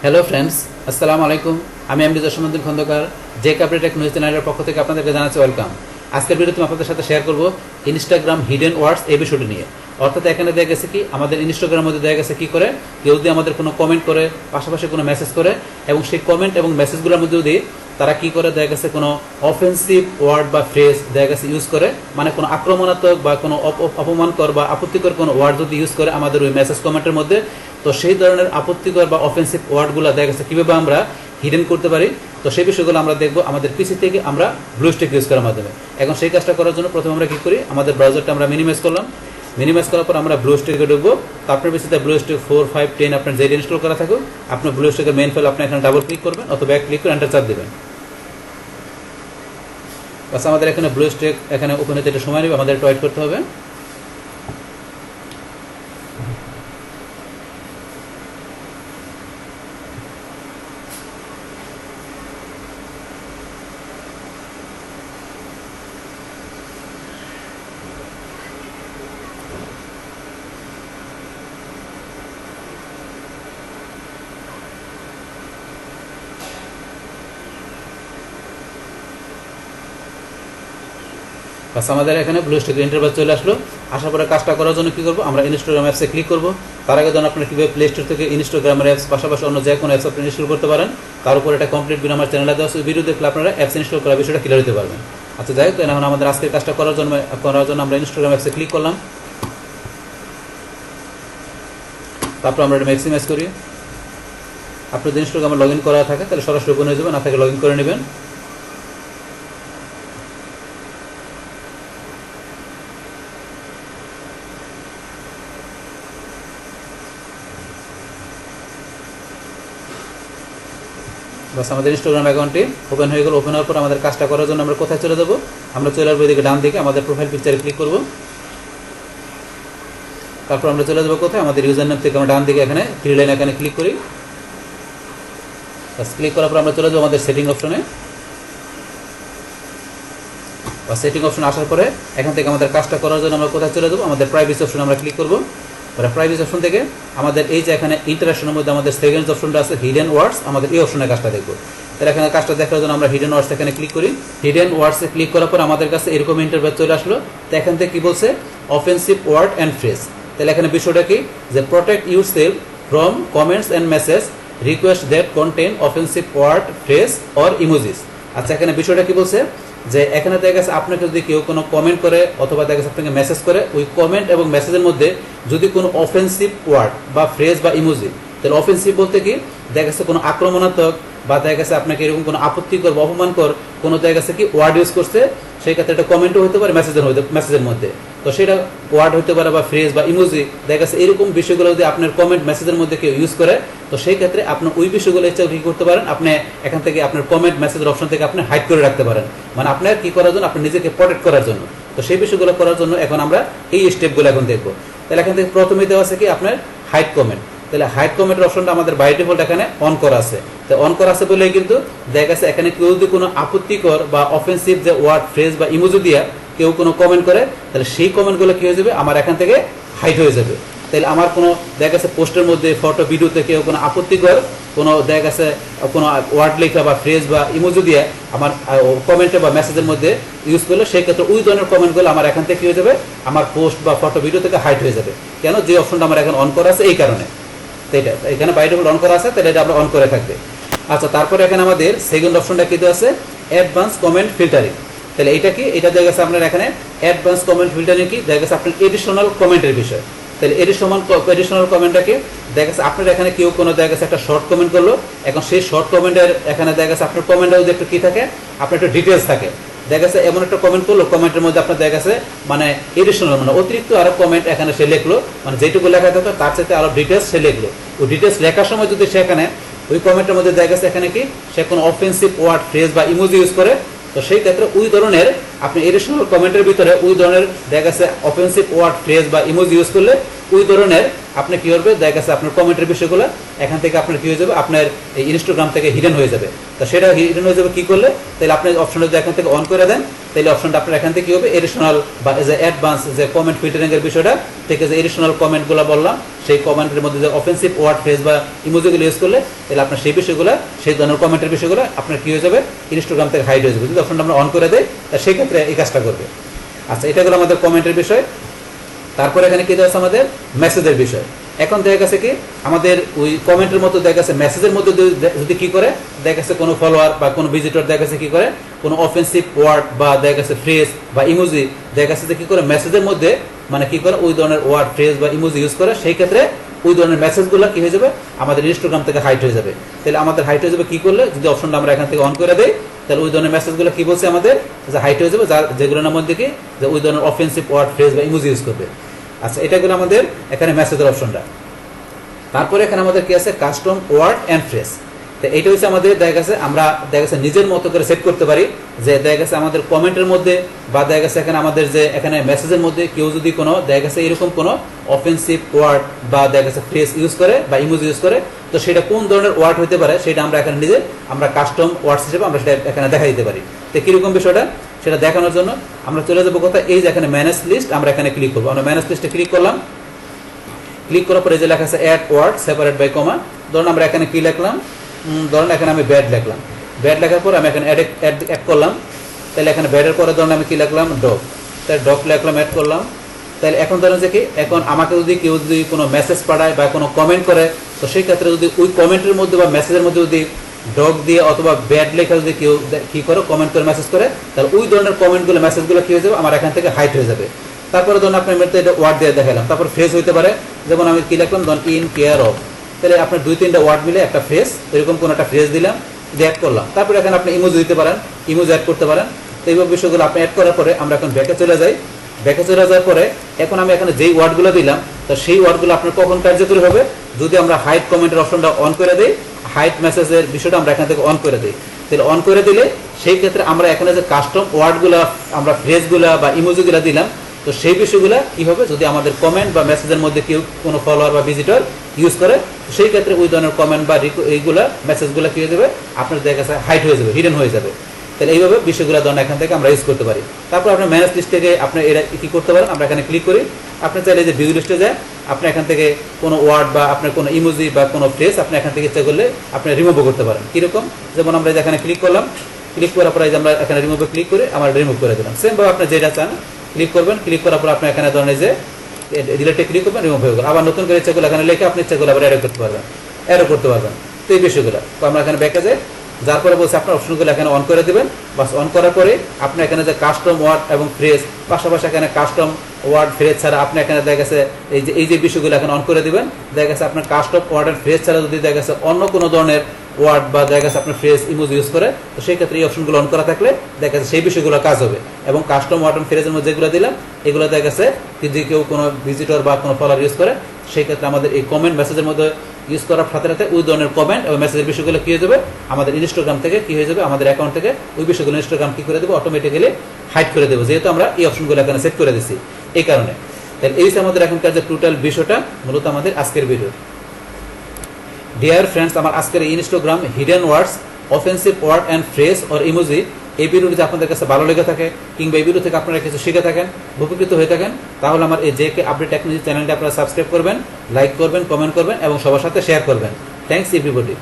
Hello friends, আসসালামু আলাইকুম। আমি MD Jasimuddin Khandakar, J Tech News চ্যানেলের পক্ষ থেকে আপনাদেরকে জানাচ্ছি ওয়েলকাম। আজকের ভিডিওতে আপনাদের সাথে শেয়ার করব ইনস্টাগ্রাম হিডেন ওয়ার্ডস এই বিষয়টি নিয়ে। অর্থাৎ এখানে দেখা গেছে কি আমাদের ইনস্টাগ্রামের মধ্যে দেখা গেছে কি করে কেউ যদি আমাদের কোনো কমেন্ট করে, পাশাপাশি কোনো মেসেজ করে, এবং সেই কমেন্ট এবং মেসেজগুলোর মধ্যে যদি তারা কি করে দেখা গেছে কোনো অফেন্সিভ ওয়ার্ড বা ফ্রেজ দেখা গেছে ইউজ করে, মানে কোনো আক্রমণাত্মক বা কোনো অপমানকর বা আপত্তিকর কোনো ওয়ার্ড যদি ইউজ করে আমাদের ওই মেসেজ কমেন্টের মধ্যে, তো সেই ধরনের আপত্তিকর বা অফেন্সিভ ওয়ার্ডগুলো দেখা গেছে কীভাবে আমরা হিডেন করতে পারি, তো সেই বিষয়গুলো আমরা দেখবো আমাদের পিসি থেকে আমরা ব্লুস্ট্যাক ইউজ করার মাধ্যমে। এখন সেই কাজটা করার জন্য প্রথমে আমরা কী করি, আমাদের ব্রাউজারটা আমরা মিনিমাইজ করলাম। মিনিমাইজ করার পর আমরা ব্লুস্ট্যাকে ঢুকবো। তারপরে পিসিতে ব্লুস্ট্যাক 4, 5, 10 আপনার যেটা ইনস্টল করা থাকুক, আপনার ব্লুস্ট্যাকের মেইন ফাইল আপনি এখানে ডাবল ক্লিক করবেন অথবা এক ক্লিক করে এন্টার চাপ দেবেন। বাস আমাদের এখানে ব্লুস্ট্যাক এখানে ওপেন হতে একটু সময় নেবে, আমাদের একটু ওয়েট করতে হবে। বাস আমাদের এখানে ব্লুস্ট্যাকের ইন্টারফেস চলে আসলো। আসার পরে কাজটা করার জন্য কী করবো, আমরা ইনস্টাগ্রাম অ্যাপসে ক্লিক করবো। তার আগে যেন আপনারা কীভাবে প্লে স্টোর থেকে ইনস্টাগ্রামের অ্যাপস পাশাপাশি অন্য যে কোনো অ্যাপস আপনি ইনস্টল করতে পারেন, তার উপর এটা কমপ্লিট ভিডিও আমার চ্যানেলে দেওয়া ভিডিও দেখলে আপনারা অ্যাপস ইনস্টল করার বিষয়টা ক্লিয়ার হতে পারবেন। আচ্ছা যাই হোক, এখন আমাদের আজকের কাজটা করার জন্য আমরা ইনস্টাগ্রাম অ্যাপসে ক্লিক করলাম। তারপর আমরা এটা ম্যাক্সিমাইজ করি। আপনি যদি ইনস্টাগ্রামে লগ ইন করা থাকে তাহলে সরাসরি ওপেন হয়ে যাবে, না থাকে লগ ইন করে নেবেন। বাস আমাদের ইনস্টাগ্রাম অ্যাকাউন্টটি ওপেন হয়ে গেল। ওপেন হওয়ার পর আমাদের কাজটা করার জন্য আমরা কোথায় চলে যাবো, আমরা চলে আসবো এদিকে ডান দিকে আমাদের প্রোফাইল পিকচারে ক্লিক করব। তারপর আমরা চলে যাবো কোথায়, আমাদের ইউজার নেম থেকে আমরা ডান দিকে এখানে থ্রি লাইন এখানে ক্লিক করি। বাস ক্লিক করার পর আমরা চলে যাবো আমাদের সেটিং অপশনে। বা সেটিং অপশন আসার পরে এখান থেকে আমাদের কাজটা করার জন্য আমরা কোথায় চলে যাবো, আমাদের প্রাইভেসি অপশনে আমরা ক্লিক করবো। প্রাইভেসি অপশন থেকে আমাদের এই যে এখানে ইন্টারাকশনের মধ্যে আমাদের সেকেন্ডস অপশনটা আছে হিডেন ওয়ার্ডস, আমাদের এই অপশনের কাজটা দেখবো। তাহলে এখানে কাজটা দেখার জন্য আমরা হিডেন ওয়ার্ডস এখানে ক্লিক করি। হিডেন ওয়ার্ডসে ক্লিক করার পর আমাদের কাছে এরকম ইন্টারফেস চলে আসলো। তো এখান থেকে কি বলছে, অফেন্সিভ ওয়ার্ড অ্যান্ড ফ্রেজ। তাহলে এখানে বিষয়টা কি, যে protect yourself from comments and message request that contain offensive word, phrase or emojis. আচ্ছা এখানে বিষয়টা কি বলছে, যে এখানে দেখা গেছে আপনাকে যদি কেউ কোনো কমেন্ট করে অথবা দেখা গেছে আপনাকে মেসেজ করে, ওই কমেন্ট এবং মেসেজের মধ্যে যদি কোনো অফেন্সিভ ওয়ার্ড বা ফ্রেজ বা ইমোজি, তাহলে অফেন্সিভ বলতে কি, দেখা গেছে কোনো আক্রমণাত্মক বা দেখা গেছে আপনাকে এরকম কোনো আপত্তিকর বা অপমানকর কোনো দেখা গেছে কি ওয়ার্ড ইউজ করছে, সেই ক্ষেত্রে একটা কমেন্টও হতে পারে মেসেজের মধ্যে, তো সেটা ওয়ার্ড হতে পারে বা ফ্রেজ বা ইমোজি, দেখা গেছে এরকম বিষয়গুলো যদি আপনার কমেন্ট মেসেজের মধ্যে কেউ ইউজ করে, তো সেই ক্ষেত্রে আপনি ওই বিষয়গুলো ইচ্ছা কি করতে পারেন, আপনি এখান থেকে আপনার কমেন্ট মেসেজের অপশন থেকে আপনি হাইড করে রাখতে পারেন, মানে আপনার কি করার জন্য, আপনি নিজেকে প্রোটেক্ট করার জন্য। তো সেই বিষয়গুলো করার জন্য এখন আমরা এই স্টেপগুলো এখন দেখবো। তাহলে এখান থেকে প্রথমেই দেওয়া আছে কি আপনার হাইড কমেন্ট। তাহলে হাইড কমেন্টের অপশনটা আমাদের বাই ডিফল্ট এখানে অন করা আছে। তো অন করা আছে বলেই কিন্তু দেখা গেছে এখানে কেউ যদি কোনো আপত্তিকর বা অফেন্সিভ যে ওয়ার্ড, ফ্রেজ বা ইমোজি দিয়া কেউ কোনো কমেন্ট করে, তাহলে সেই কমেন্টগুলো কি হয়ে যাবে, আমার এখান থেকে হাইড হয়ে যাবে। তাহলে আমার কোনো দেখা গেছে পোস্টের মধ্যে, ফটো, ভিডিওতে কেউ কোনো আপত্তিকর কোনো দেখা গেছে কোনো ওয়ার্ড লেখা বা ফ্রেজ বা ইমোজি দিয়ে আমার কমেন্টে বা মেসেজের মধ্যে ইউজ করলে, সেই ক্ষেত্রে ওই ধরনের কমেন্টগুলো আমার এখান থেকে কি হয়ে যাবে, আমার পোস্ট বা ফটো, ভিডিও থেকে হাইড হয়ে যাবে। কেন, যে অপশনটা আমার এখন অন করা আছে এই কারণে। তো এটা এখানে বাই ডিফল্ট অন করা আছে, তাহলে এটা আমরা অন করে থাকবে। আচ্ছা তারপরে এখানে আমাদের সেকেন্ড অপশনটা কি দেওয়া আছে, অ্যাডভান্স কমেন্ট ফিল্টারিং। তাহলে এটা কি, এটা দেখা গেছে আপনার এখানে অ্যাডভান্স কমেন্ট ফিল্টারিং কি, দেখা গেছে আপনার এডিশনাল কমেন্টের বিষয়। তাহলে এডিশনাল কমেন্টটাকে দেখা গেছে আপনার এখানে কেউ কোনো দেখা গেছে একটা শর্ট কমেন্ট করলো, এখন সেই শর্ট কমেন্টের এখানে দেখা গেছে আপনার কমেন্টে যদি একটু কি থাকে, আপনার একটু ডিটেলস থাকে, দেখা গেছে এমন একটা কমেন্ট করলো, কমেন্টের মধ্যে আপনার দেখা গেছে মানে এডিশনাল মানে অতিরিক্ত আরো কমেন্ট এখানে সে লিখলো, মানে যেটুকু লেখা থাকতো তার সাথে আরো ডিটেলস সে লিখলো। ওই ডিটেলস লেখার সময় যদি সেখানে ওই কমেন্টের মধ্যে দেখা গেছে এখানে কি সে কোনো অফেন্সিভ ওয়ার্ড, ফ্রেজ বা ইমোজি ইউজ করে, তো সেই ক্ষেত্রে ওই ধরনের আপনি এডিশনাল কমেন্টের ভিতরে ওই ধরনের দেখা গেছে অফেন্সিভ ওয়ার্ড, ফ্রেজ বা ইমোজি ইউজ করলে ওই ধরনের আপনি কি করবে, দেখা গেছে আপনার কমেন্টের বিষয়গুলো এখান থেকে আপনার কি হয়ে যাবে, আপনার এই ইনস্টাগ্রাম থেকে হিডেন হয়ে যাবে। তো সেটা হিডেন হয়ে যাবে কি করলে, তাহলে আপনি অপশনটা যদি এখান থেকে অন করে দেন, তাহলে অপশনটা আপনার এখান থেকে কি হবে এডিশনাল বা যে অ্যাডভান্স যে কমেন্ট ফিল্টারিং এর বিষয়টা থেকে যে এডিশনাল কমেন্টগুলো বললাম সেই কমেন্টের মধ্যে যে অফেন্সিভ ওয়ার্ড ফ্রেজ বা ইমোজিগুলো ইউজ করলে তাহলে আপনার সেই বিষয়গুলো সেই ধরনের কমেন্টের বিষয়গুলো আপনার কি হয়ে যাবে ইনস্টাগ্রাম থেকে হাইড হয়ে যাবে। যদি অপশনটা আমরা অন করে দেয় সেই ক্ষেত্রে এই কাজটা করবে। আচ্ছা, এটা হলো আমাদের কমেন্টের বিষয়। তারপরে এখানে কি দেওয়া আছে আমাদের মেসেজের বিষয়। এখন দেখা গেছে কি আমাদের ওই কমেন্টের মতো দেখা গেছে মেসেজের মধ্যে যদি কি করে দেখা গেছে কোনো ফলোয়ার বা কোনো ভিজিটর দেখা গেছে কি করে কোনো অফেন্সিভ ওয়ার্ড বা দেখা গেছে ফ্রেজ বা ইমোজি দেখা গেছে যে কি করে মেসেজের মধ্যে মানে কি করে ওই ধরনের ওয়ার্ড ফ্রেজ বা ইমোজি ইউজ করে, সেই ক্ষেত্রে ওই ধরনের মেসেজগুলো কি হয়ে যাবে আমাদের ইনস্টাগ্রাম থেকে হাইড হয়ে যাবে। তাহলে আমাদের হাইড হয়ে যাবে কি করলে যদি অপশনটা আমরা এখান থেকে অন করে দেই, তাহলে ওই ধরনের মেসেজগুলো কি বলছে আমাদের যে হাইড হয়ে যাবে, যেগুলোর মধ্যে কি যে ওই ধরনের অফেন্সিভ ওয়ার্ড ফ্রেজ বা ইমোজি ইউজ করবে। আচ্ছা, এটা হলো আমাদের এখানে মেসেজের অপশনটা। তারপরে এখানে আমাদের কি আছে কাস্টম ওয়ার্ড অ্যান্ড ফ্রেজ। তো এইটা হচ্ছে আমাদের দেখা গেছে আমরা দেখা গেছে নিজের মতো করে সেট করতে পারি যে দেখা গেছে আমাদের কমেন্টের মধ্যে বা দেখা গেছে এখানে আমাদের যে এখানে মেসেজের মধ্যে কেউ যদি কোনো দেখা গেছে এরকম কোনো অফেন্সিভ ওয়ার্ড বা দেখা গেছে ফ্রেজ ইউজ করে বা ইমোজি ইউজ করে, তো সেটা কোন ধরনের ওয়ার্ড হতে পারে সেটা আমরা এখানে নিজে আমরা কাস্টম ওয়ার্ডস হিসেবে আমরা সেটা এখানে দেখা দিতে পারি। তো কিরকম বিষয়টা সেটা দেখানোর জন্য আমরা চলে যাবো কোথায়, এই যে এখানে ম্যানেজ লিস্ট আমরা এখানে ক্লিক করবো। আমরা ম্যানেজ লিস্টে ক্লিক করলাম। ক্লিক করার পরে যে লেখা আছে অ্যাড ওয়ার্ড সেপারেট বাই কমা, ধরুন আমরা এখানে কি লিখলাম, ধরুন এখানে আমি ব্যাড লিখলাম। ব্যাড লেখার পর আমি এখানে অ্যাড করলাম। তাহলে এখানে ব্যাডের পরে ধরুন আমি কি লিখলাম ডগ, তাহলে ডগ লিখলাম, অ্যাড করলাম। তাহলে এখন ধরুন যে কি এখন আমাকে যদি কেউ যদি কোনো মেসেজ পাঠায় বা কোনো কমেন্ট করে, তো সেই ক্ষেত্রে যদি ওই কমেন্টের মধ্যে বা মেসেজের মধ্যে যদি ডগ দিয়ে অথবা ব্যাড লেখা যদি কেউ কি করে কমেন্ট করে মেসেজ করে, তাহলে ওই ধরনের কমেন্টগুলো মেসেজগুলো কি হয়ে যাবে আমার এখান থেকে হাইড হয়ে যাবে। তারপরে ধরুন আপনার মেয়েতে এটা ওয়ার্ড দিয়ে দেখালাম। তারপর ফ্রেজ হইতে পারে, যেমন আমি কি লিখলাম ধরুন ইন কেয়ার অফ, তাহলে আপনার 2-3টা ওয়ার্ড মিলে একটা ফ্রেজ, এরকম কোনো একটা ফ্রেজ দিলাম, দিয়ে অ্যাড করলাম। তারপরে এখানে আপনি ইমোজি দিতে পারেন, ইমোজি অ্যাড করতে পারেন। তো এইভাবে বিষয়গুলো আপনি অ্যাড করার পরে আমরা এখন ব্যাকে চলে যাই। ব্যাকে চলে যাওয়ার পরে এখন আমি এখানে যেই ওয়ার্ডগুলো দিলাম, তো সেই ওয়ার্ডগুলো আপনার কখন কার্যকরী হবে, যদি আমরা হাইড কমেন্টের অপশনটা অন করে দিই, হাইড মেসেজের বিষয়টা আমরা এখান থেকে অন করে দিই। তাহলে অন করে দিলে সেই ক্ষেত্রে আমরা এখানে যে কাস্টম ওয়ার্ডগুলো আমরা ফ্রেজগুলো বা ইমোজিগুলো দিলাম, তো সেই বিষয়গুলো কি হবে যদি আমাদের কমেন্ট বা মেসেজের মধ্যে কেউ কোনো ফলোয়ার বা ভিজিটর ইউজ করে, সেই ক্ষেত্রে ওই ধরনের কমেন্ট বা এইগুলা মেসেজগুলো কি হয়ে যাবে আপনার দেখা যাচ্ছে হাইড হয়ে যাবে, হিডেন হয়ে যাবে। তাহলে এইভাবে বিষয়গুলো ধরনের এখান থেকে আমরা ইউজ করতে পারি। তারপর আপনার ম্যানেজ লিস্ট থেকে আপনি এটা কি করতে পারেন, আমরা এখানে ক্লিক করি। আপনি চাইলে যে ভিউ লিস্টে যায় আপনি এখান থেকে কোনো ওয়ার্ড বা আপনার কোনো ইমোজি বা কোনো ফ্রেজ আপনি এখান থেকে ইচ্ছা করলে আপনি রিমুভও করতে পারেন। কীরকম, যেমন আমরা এখানে ক্লিক করলাম, ক্লিক করার পরে আমরা এখানে রিমুভে ক্লিক করে আমরা রিমুভ করে দিলাম। সেমভাবে আপনি যেটা চান ক্লিক করবেন, ক্লিক করার পর আপনি এখানে ধরনের যে ডিলেটে ক্লিক করবেন, রিমুভ হয়ে গেল। আবার নতুন করে ইচ্ছাগুলো এখানে লিখে আপনি ইচ্ছাগুলো আবার অ্যাড করতে পারবেন, অ্যাডও করতে পারবেন। তো এই বিষয়গুলো তো আমরা এখানে ব্যাকে যাই, যার পরে বলছে আপনার অপশনগুলো এখানে অন করে দেবেন। বাস অন করার পরে আপনি এখানে যে কাস্টম ওয়ার্ড এবং ফ্রেজ, পাশাপাশি এখানে কাস্টম ওয়ার্ড ফ্রেজ ছাড়া আপনি এখানে দেখা গেছে এই যে বিষয়গুলো এখানে অন করে দেবেন। দেখা গেছে আপনার কাস্টম ওয়ার্ড এন্ড ফ্রেজ ছাড়া যদি দেখা গেছে অন্য কোনো ধরনের ওয়ার্ড বা দেখা গেছে আপনার ফ্রেজ ইমোজি ইউজ করে, তো সেই ক্ষেত্রে এই অপশনগুলো অন করা থাকলে দেখা গেছে সেই বিষয়গুলো কাজ হবে। এবং কাস্টম ওয়ার্ড এন্ড ফ্রেজের মধ্যে যেগুলো দিলাম এগুলো দেখা গেছে যদি কেউ কোনো ভিজিটর বা কোনো ফলোয়ার ইউজ করে, সেই ক্ষেত্রে আমাদের এই কমেন্ট মেসেজের মধ্যে ইউজ করার সাথে সাথে ওই ধরনের কমেন্ট এবং মেসেজের বিষয়গুলো কী হয়ে যাবে আমাদের ইনস্টাগ্রাম থেকে কী হয়ে যাবে আমাদের অ্যাকাউন্ট থেকে ওই বিষয়গুলো ইনস্টাগ্রাম কী করে দেবো অটোমেটিক্যালি হাইড করে দেবো, যেহেতু আমরা এই অপশনগুলো এখানে সেট করে দিচ্ছি এই কারণে। তাহলে এই হচ্ছে আমাদের এখনকার যে টোটাল বিষয়টা মূলত আমাদের আজকের ভিডিও। ডিয়ার ফ্রেন্ডস, আমার আজকের Instagram hidden words, offensive word and phrase or emoji এই ভিডিওটি আপনাদের কাছে ভালো লেগে থাকে কিংবা এই ভিডিও থেকে আপনারা কিছু শিখে থাকেন, উপকৃত হয়ে থাকেন, তাহলে আমার এই জেকে আপডেট টেকনোলজি চ্যানেলটি আপনারা সাবস্ক্রাইব করবেন, লাইক করবেন, কমেন্ট করবেন এবং সবার সাথে শেয়ার করবেন। Thanks everybody.